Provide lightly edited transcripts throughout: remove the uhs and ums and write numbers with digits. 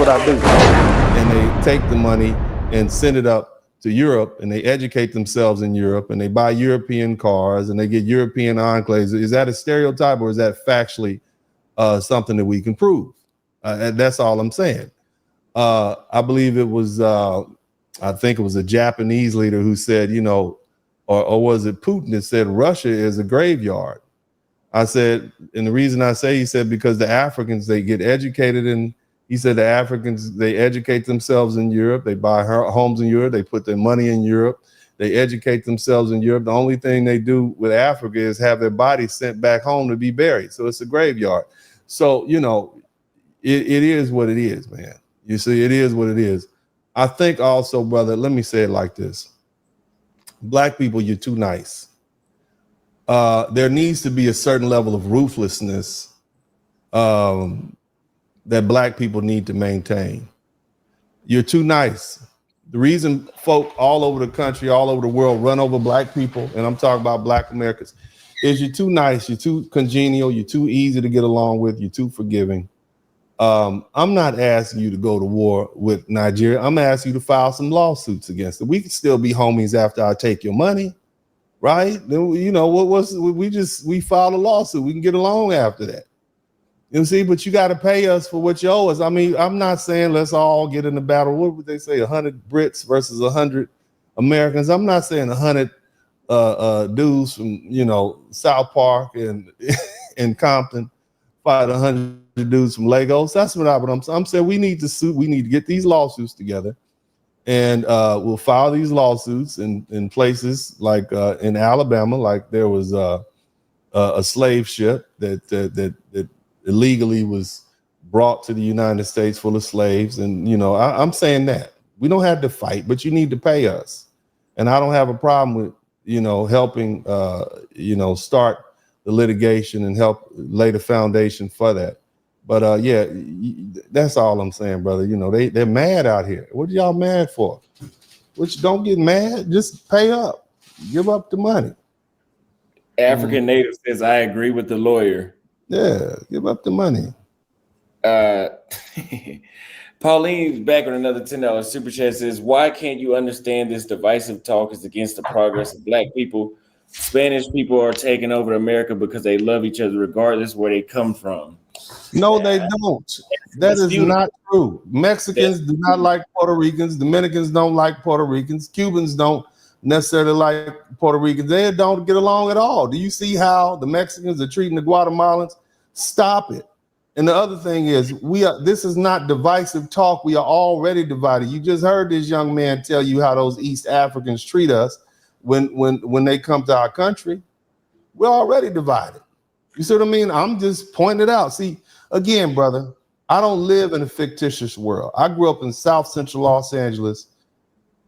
what I do. And they take the money and send it up to Europe, and they educate themselves in Europe, and they buy European cars, and they get European enclaves. Is that a stereotype, or is that factually something that we can prove? And that's all I'm saying. I believe it was, I think it was a Japanese leader who said, you know, or was it Putin that said Russia is a graveyard? I said, and the reason I say, he said, because the Africans, they get educated in, he said the Africans, they educate themselves in Europe. They buy homes in Europe. They put their money in Europe. They educate themselves in Europe. The only thing they do with Africa is have their bodies sent back home to be buried. So it's a graveyard. So, you know, it is what it is, man. You see, it is what it is. I think also, brother, let me say it like this. Black people, you're too nice. There needs to be a certain level of ruthlessness that black people need to maintain. You're too nice. The reason folk all over the country, all over the world run over black people, and I'm talking about black Americans, is you're too nice, you're too congenial, you're too easy to get along with, you're too forgiving. I'm not asking you to go to war with Nigeria. I'm asking you to file some lawsuits against it. We can still be homies after I take your money, right? You know, we file a lawsuit. We can get along after that. You see, but you got to pay us for what you owe us. I mean, I'm not saying let's all get in the battle. What would they say? 100 Brits versus 100 Americans. I'm not saying 100 dudes from, you know, South Park and and Compton fight 100 dudes from Lagos. That's what I'm saying. We need to sue. We need to get these lawsuits together, and we'll file these lawsuits in places like in Alabama, like there was a slave ship that illegally was brought to the United States full of slaves. And, you know, I'm saying that we don't have to fight, but you need to pay us. And I don't have a problem with, you know, helping, you know, start the litigation and help lay the foundation for that. But yeah, that's all I'm saying, brother. You know, they're mad out here. What are y'all mad for? Which don't get mad, just pay up, give up the money. African Native says, I agree with the lawyer. Yeah, give up the money. Pauline's back with another $10 super chat. Says, why can't you understand this divisive talk is against the progress of black people? Spanish people are taking over America because they love each other regardless where they come from. No, they don't. That is not true. Mexicans do not like Puerto Ricans. Dominicans don't like Puerto Ricans. Cubans don't necessarily like Puerto Ricans. They don't get along at all. Do you see how the Mexicans are treating the Guatemalans? Stop it. And the other thing is, this is not divisive talk. We are already divided. You just heard this young man tell you how those East Africans treat us when they come to our country. We're already divided. You see what I mean? I'm just pointing it out. See, again, brother, I don't live in a fictitious world. I grew up in South Central Los Angeles.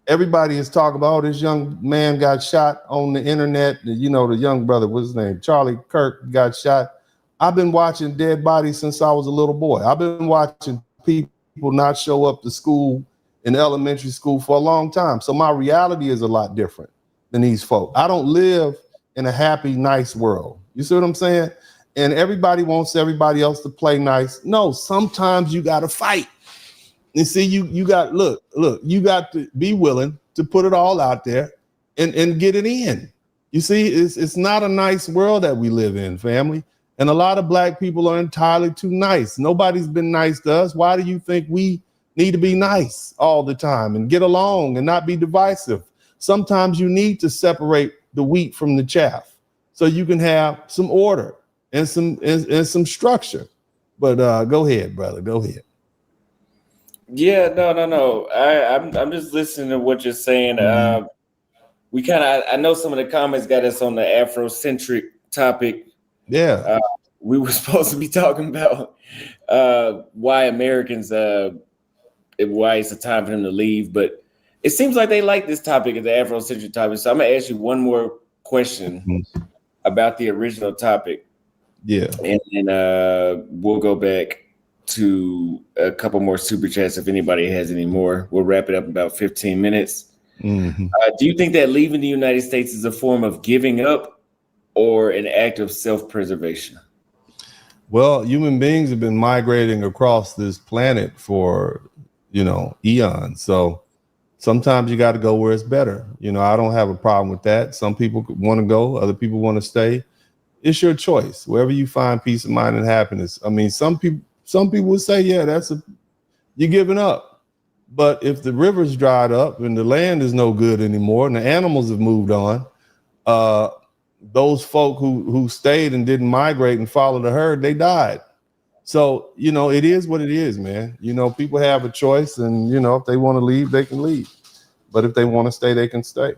Everybody is talking about, oh, this young man got shot on the internet. You know, the young brother, what's his name? Charlie Kirk got shot. I've been watching dead bodies since I was a little boy. I've been watching people not show up to school in elementary school for a long time. So my reality is a lot different than these folk. I don't live in a happy, nice world. You see what I'm saying? And everybody wants everybody else to play nice. No, sometimes you got to fight. And see, you got, look, you got to be willing to put it all out there and get it in. You see, it's not a nice world that we live in, family. And a lot of black people are entirely too nice. Nobody's been nice to us. Why do you think we need to be nice all the time and get along and not be divisive? Sometimes you need to separate the wheat from the chaff so you can have some order and some structure. But go ahead, brother. Go ahead. Yeah, no. I'm just listening to what you're saying. We kind of, I know some of the comments got us on the Afrocentric topic. Yeah. We were supposed to be talking about why Americans, why it's a time for them to leave, but it seems like they like this topic, the Afrocentric topic. So I'm gonna ask you one more question about the original topic. Yeah. And we'll go back to a couple more super chats if anybody has any more. We'll wrap it up in about 15 minutes. Do you think that leaving the United States is a form of giving up or an act of self-preservation? Well, human beings have been migrating across this planet for eons. So sometimes you got to go where it's better. I don't have a problem with that. Some people want to go, other people want to stay. It's your choice. Wherever you find peace of mind and happiness. I mean, some people would say, yeah, you're giving up. But if the river's dried up and the land is no good anymore and the animals have moved on, those folk who stayed and didn't migrate and follow the herd, they died. So, it is what it is, man. People have a choice, and, if they want to leave, they can leave. But if they want to stay, they can stay.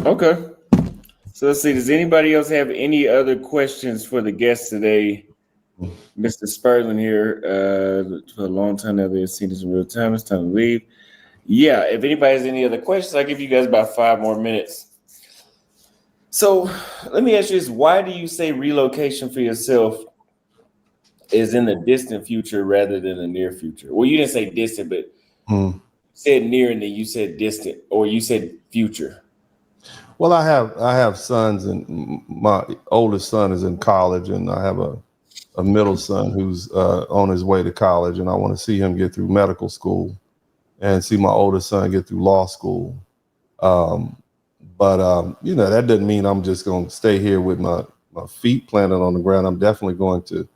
Okay. So let's see. Does anybody else have any other questions for the guest today? Mr. Spurling here, for a long time now, they've seen this in real time. It's time to leave. Yeah, if anybody has any other questions, I'll give you guys about 5 more minutes. So let me ask you this. Why do you say relocation for yourself is in the distant future rather than the near future? Well, you didn't say distant, but you said near and then you said distant, or you said future. Well, I have sons, and my oldest son is in college, and I have a middle son who's on his way to college, and I want to see him get through medical school and see my oldest son get through law school. But that doesn't mean I'm just going to stay here with my feet planted on the ground. I'm definitely going to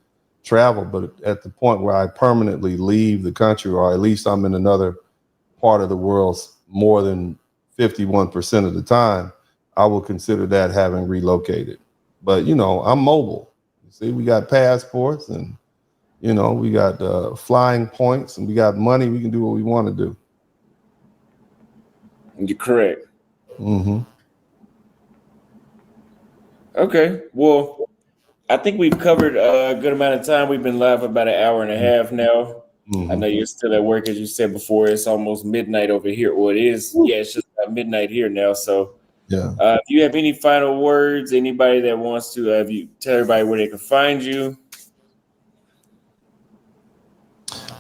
travel, but at the point where I permanently leave the country, or at least I'm in another part of the world more than 51% of the time, I will consider that having relocated. But, I'm mobile. See, we got passports, and, we got flying points, and we got money. We can do what we want to do. You're correct. Mm-hmm. Okay. Well, I think we've covered a good amount of time. We've been live for about an hour and a half now. Mm-hmm. I know you're still at work, as you said before. It's almost midnight over here. Well, it is. Yeah, it's just about midnight here now. So, yeah. If you have any final words, anybody that wants to have you tell everybody where they can find you.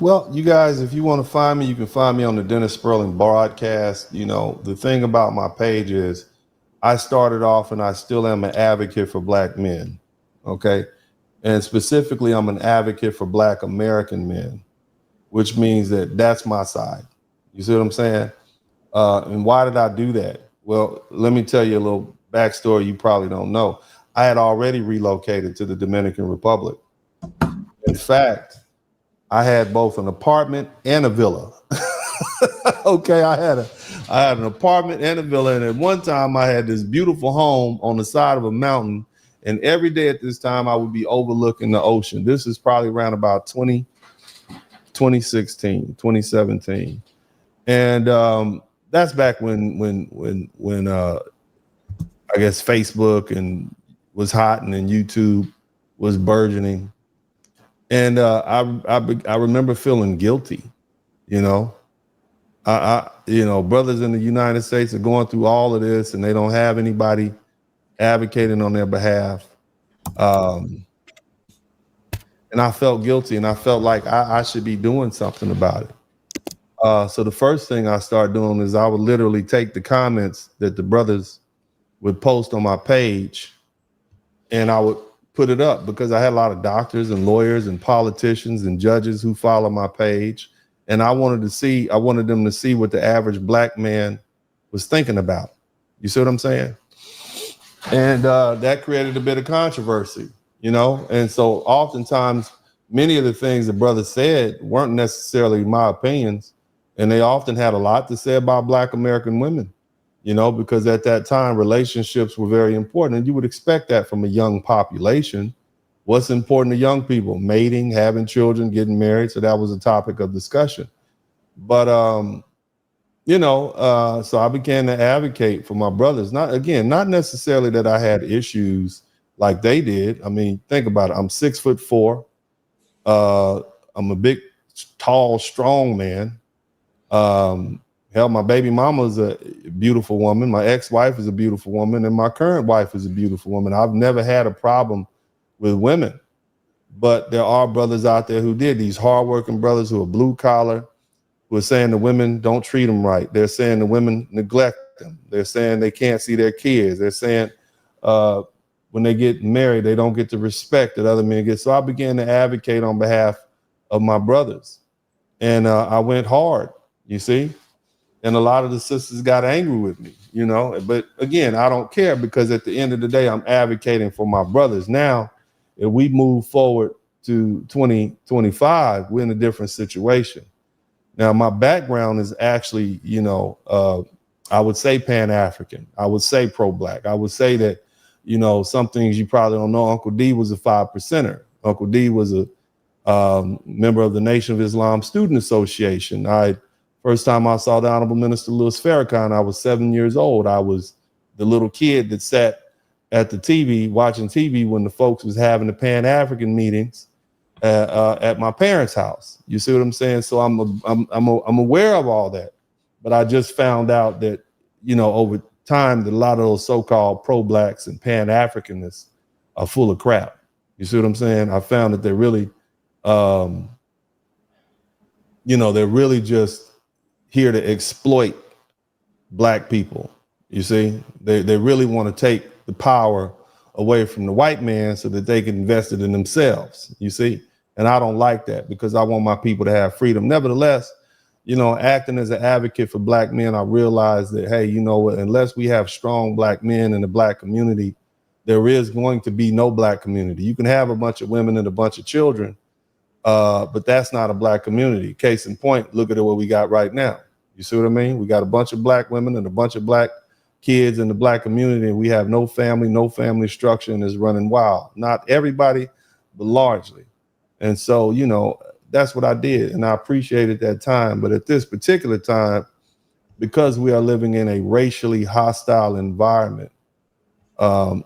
Well, you guys, if you want to find me, you can find me on the Dennis Spurling broadcast. The thing about my page is I started off, and I still am an advocate for Black men. Okay. And specifically, I'm an advocate for Black American men, which means that's my side. You see what I'm saying? And why did I do that? Well, let me tell you a little backstory you probably don't know. I had already relocated to the Dominican Republic. In fact, I had both an apartment and a villa. Okay, I had an apartment and a villa, and at one time I had this beautiful home on the side of a mountain, and every day at this time I would be overlooking the ocean. This is probably around about 2016, 2017. And that's back when I guess Facebook and was hot, and then YouTube was burgeoning. And I remember feeling guilty, brothers in the United States are going through all of this, and they don't have anybody advocating on their behalf. And I felt guilty, and I felt like I should be doing something about it. So the first thing I started doing is I would literally take the comments that the brothers would post on my page, and I would put it up, because I had a lot of doctors and lawyers and politicians and judges who follow my page. And I wanted them to see what the average Black man was thinking about. You see what I'm saying? And that created a bit of controversy, And so oftentimes, many of the things the brothers said weren't necessarily my opinions. And they often had a lot to say about Black American women, because at that time, relationships were very important. And you would expect that from a young population. What's important to young people? Mating, having children, getting married. So that was a topic of discussion. But, so I began to advocate for my brothers. Not necessarily that I had issues like they did. I mean, think about it. I'm 6'4". I'm a big, tall, strong man. Hell, my baby mama is a beautiful woman. My ex-wife is a beautiful woman, and my current wife is a beautiful woman. I've never had a problem with women, but there are brothers out there who did. These hardworking brothers who are blue collar, who are saying the women don't treat them right. They're saying the women neglect them. They're saying they can't see their kids. They're saying when they get married, they don't get the respect that other men get. So I began to advocate on behalf of my brothers. And I went hard, you see, and a lot of the sisters got angry with me, but again, I don't care, because at the end of the day, I'm advocating for my brothers. Now, if we move forward to 2025, we're in a different situation. Now, my background is actually, I would say Pan-African. I would say pro-Black. I would say that, some things you probably don't know. Uncle D was a 5%er. Uncle D was a member of the Nation of Islam Student Association. First time I saw the Honorable Minister Louis Farrakhan, I was 7 years old. I was the little kid that sat at the TV, watching TV when the folks was having the Pan-African meetings at my parents' house. You see what I'm saying? So I'm aware of all that, but I just found out that, over time, that a lot of those so-called pro-Blacks and Pan-Africanists are full of crap. You see what I'm saying? I found that they're really, they're really just here to exploit Black people. You see, they really want to take the power away from the white man so that they can invest it in themselves. You see, and I don't like that, because I want my people to have freedom. Nevertheless, acting as an advocate for Black men, I realize that, hey, unless we have strong Black men in the Black community, there is going to be no Black community. You can have a bunch of women and a bunch of children, but that's not a Black community. Case in point, look at what we got right now. You see what I mean? We got a bunch of Black women and a bunch of Black kids in the Black community, and we have no family structure, and it's running wild. Not everybody, but largely. And so, that's what I did, and I appreciated that time. But at this particular time, because we are living in a racially hostile environment, I've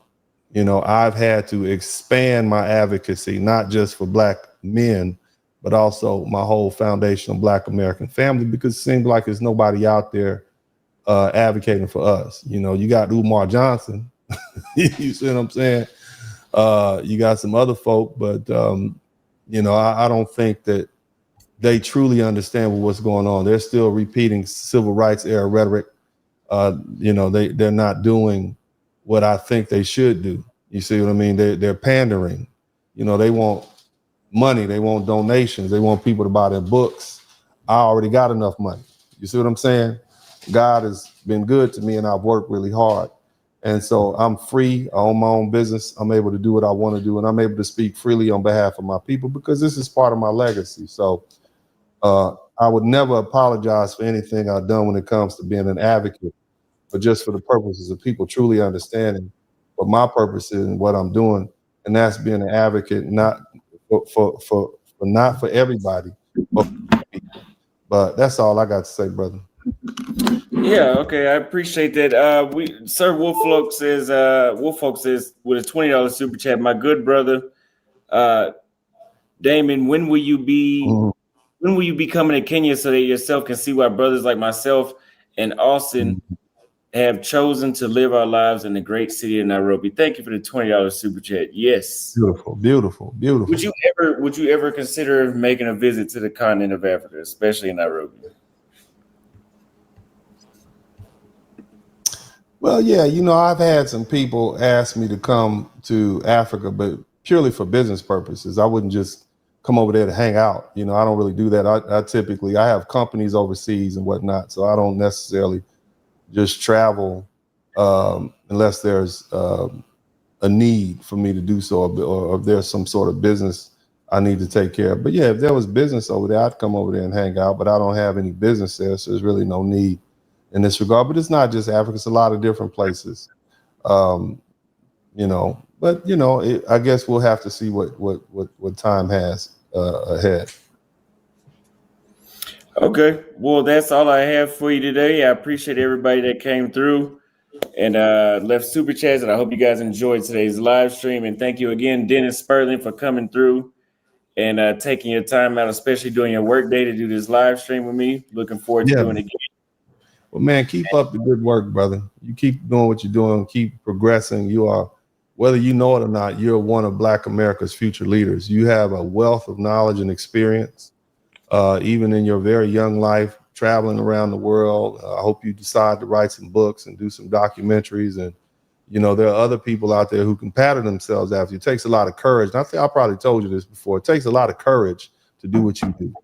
had to expand my advocacy, not just for Black men, but also my whole foundational Black American family, because it seems like there's nobody out there advocating for us. You got Umar Johnson, you see what I'm saying? You got some other folk, but I don't think that they truly understand what's going on. They're still repeating civil rights era rhetoric. They're not doing what I think they should do. You see what I mean? They're pandering. They want money, they want donations, they want people to buy their books. I already got enough money. You see what I'm saying? God has been good to me, and I've worked really hard. And so I'm free. I own my own business. I'm able to do what I want to do, and I'm able to speak freely on behalf of my people, because this is part of my legacy. So I would never apologize for anything I've done when it comes to being an advocate, but just for the purposes of people truly understanding what my purpose is and what I'm doing. And that's being an advocate, not not for everybody, but for people. But that's all I got to say, brother. Yeah, okay, I appreciate that. Sir Wolfolk says with a $20 super chat, my good brother, Damon, when will you be coming to Kenya so that yourself can see why brothers like myself and Austin have chosen to live our lives in the great city of Nairobi? Thank you for the $20 super chat. Yes. Beautiful. Would you ever consider making a visit to the continent of Africa, especially in Nairobi? Well, yeah, I've had some people ask me to come to Africa, but purely for business purposes. I wouldn't just come over there to hang out. I don't really do that. I have companies overseas and whatnot, so I don't necessarily just travel unless there's a need for me to do so, or if there's some sort of business I need to take care of. But yeah, if there was business over there, I'd come over there and hang out, but I don't have any business there, so there's really no need in this regard. But it's not just Africa, it's a lot of different places. I guess we'll have to see what time has ahead. Okay, well, that's all I have for you today. I appreciate everybody that came through and left super chats, and I hope you guys enjoyed today's live stream. And thank you again, Dennis Spurling, for coming through and taking your time out, especially during your work day, to do this live stream with me. Looking forward to doing it again. Well, man, keep up the good work, brother. You keep doing what you're doing, keep progressing. You are, whether you know it or not, you're one of Black America's future leaders. You have a wealth of knowledge and experience, even in your very young life, traveling around the world. I hope you decide to write some books and do some documentaries. And, there are other people out there who can pattern themselves after you. It takes a lot of courage. And I think I probably told you this before. It takes a lot of courage to do what you do.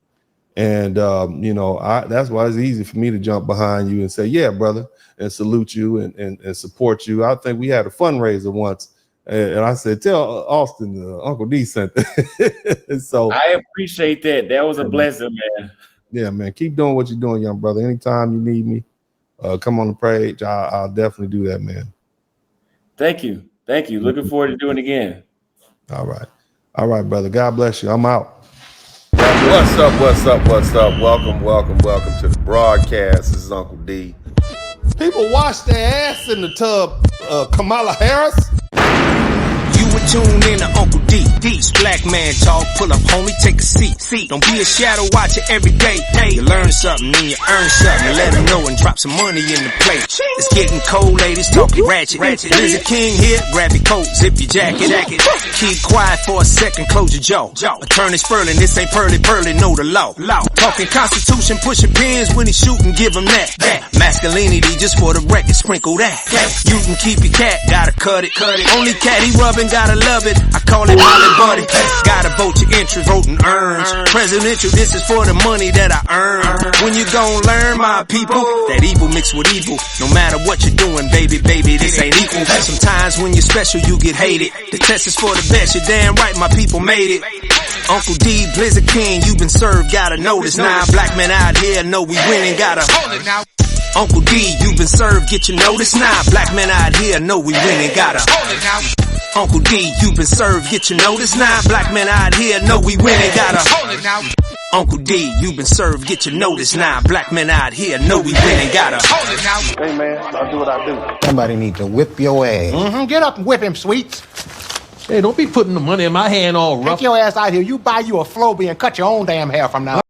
And you know, that's why it's easy for me to jump behind you and say, yeah, brother, and salute you and support you. I think we had a fundraiser once, and I said, tell Austin Uncle D sent it. So I appreciate that. That was a blessing, man. Yeah, man. Keep doing what you're doing, young brother. Anytime you need me, come on the page. I'll definitely do that, man. Thank you. Thank you. Looking forward to doing it again. All right, brother. God bless you. I'm out. What's up? Welcome to the broadcast. This is Uncle D. People wash their ass in the tub, Kamala Harris. You were tuned in to Uncle D. Black man talk, pull up, homie, take a seat. Don't be a shadow watcher every day. You learn something, then you earn something. Let them know and drop some money in the plate. It's getting cold, ladies, talking ratchet. There's a king here, grab your coat, zip your jacket. Keep quiet for a second, close your jaw. Attorney Spurling, this ain't pearly, know the law. Talking Constitution, pushing pins when he shooting, give him that. Masculinity, just for the record, sprinkle that. You can keep your cat, gotta cut it. Only cat he rubbing, gotta love it. I call it Molly Buddy. Gotta vote your interest, voting earns. Presidential, this is for the money that I earn. When you gon' learn, my people, that evil mixed with evil. No matter what you're doing, baby, this ain't equal. Sometimes when you're special, you get hated. The test is for the best, you're damn right, my people made it. Uncle D, Blizzard King, you been served, gotta notice. Now black men out here know we winning, gotta hold it now. Uncle D, you been served, get your notice. Now black men out here know we winning, gotta hold it now. Uncle D, you been served, get your notice. Now black men out here know we winning, gotta hold it now. Uncle D, you been served, get your notice. Now black men out here know we winning, gotta hold it now. Hey man, I'll do what I do. Somebody need to whip your ass. Get up and whip him, Sweets. Hey, don't be putting the money in my hand all rough. Take your ass out here. You buy you a Floby and cut your own damn hair from now.